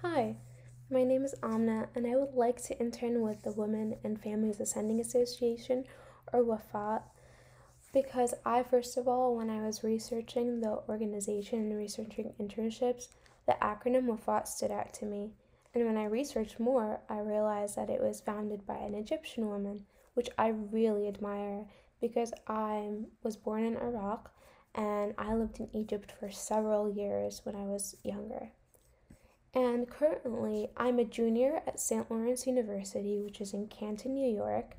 Hi, my name is Amna, and I would like to intern with the Women and Families Ascending Association, or Wafaa, because first of all, when I was researching the organization and researching internships, the acronym Wafaa stood out to me. And when I researched more, I realized that it was founded by an Egyptian woman, which I really admire because I was born in Iraq and I lived in Egypt for several years when I was younger. And currently, I'm a junior at St. Lawrence University, which is in Canton, New York,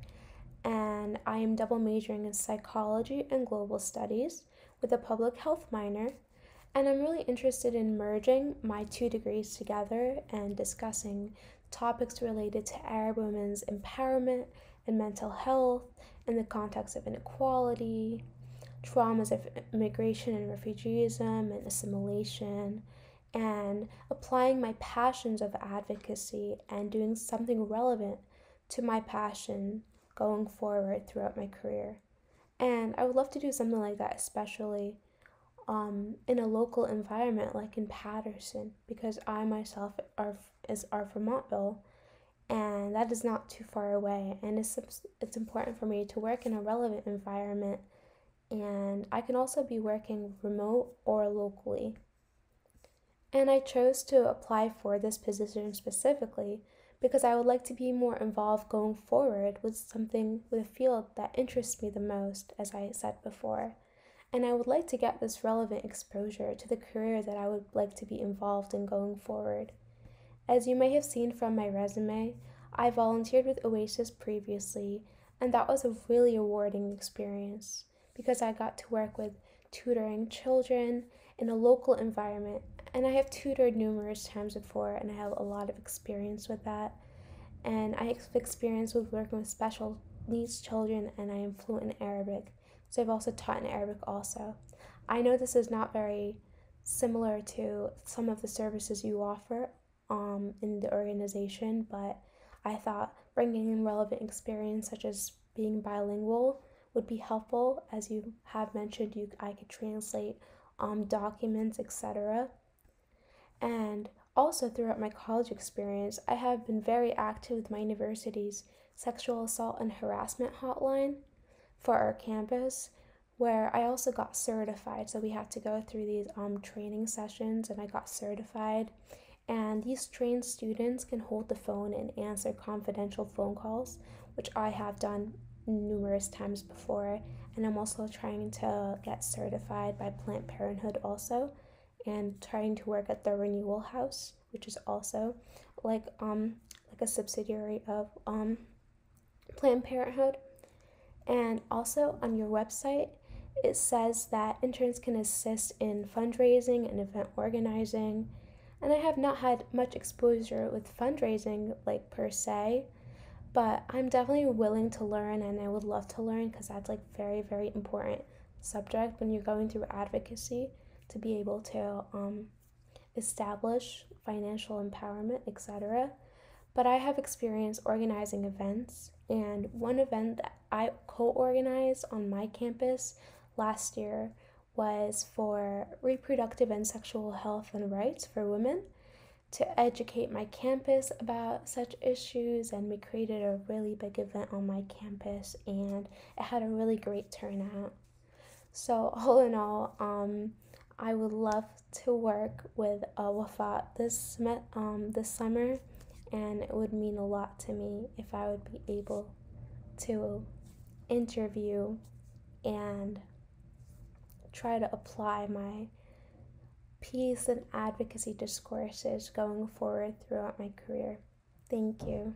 and I am double majoring in psychology and global studies with a public health minor. And I'm really interested in merging my two degrees together and discussing topics related to Arab women's empowerment and mental health in the context of inequality, traumas of immigration and refugeeism and assimilation, and applying my passions of advocacy and doing something relevant to my passion going forward throughout my career. And I would love to do something like that, especially in a local environment like in Patterson, because I myself are from Montville, and that is not too far away. And it's important for me to work in a relevant environment, and I can also be working remote or locally. And I chose to apply for this position specifically because I would like to be more involved going forward with a field that interests me the most, as I said before. And I would like to get this relevant exposure to the career that I would like to be involved in going forward. As you may have seen from my resume, I volunteered with Oasis previously, and that was a really rewarding experience because I got to work with tutoring children in a local environment, and I have tutored numerous times before, and I have a lot of experience with that. And I have experience with working with special needs children, and I am fluent in Arabic, so I've also taught in Arabic also. I know this is not very similar to some of the services you offer in the organization, but I thought bringing in relevant experience such as being bilingual would be helpful. As you have mentioned, I could translate documents, etc. And also throughout my college experience, I have been very active with my university's sexual assault and harassment hotline for our campus, where I also got certified. So we had to go through these training sessions, and I got certified. And these trained students can hold the phone and answer confidential phone calls, which I have done numerous times before. And I'm also trying to get certified by Planned Parenthood also, and trying to work at the Renewal House, which is also like a subsidiary of Planned Parenthood. And also on your website, it says that interns can assist in fundraising and event organizing. And I have not had much exposure with fundraising, like per se, but I'm definitely willing to learn, and I would love to learn because that's like very, very important subject when you're going through advocacy, to be able to establish financial empowerment, etc. But I have experience organizing events, and one event that I co-organized on my campus last year was for reproductive and sexual health and rights for women, to educate my campus about such issues, and we created a really big event on my campus, and it had a really great turnout. So all in all, I would love to work with Wafaa this summer, and it would mean a lot to me if I would be able to interview and try to apply my peace and advocacy discourses going forward throughout my career. Thank you.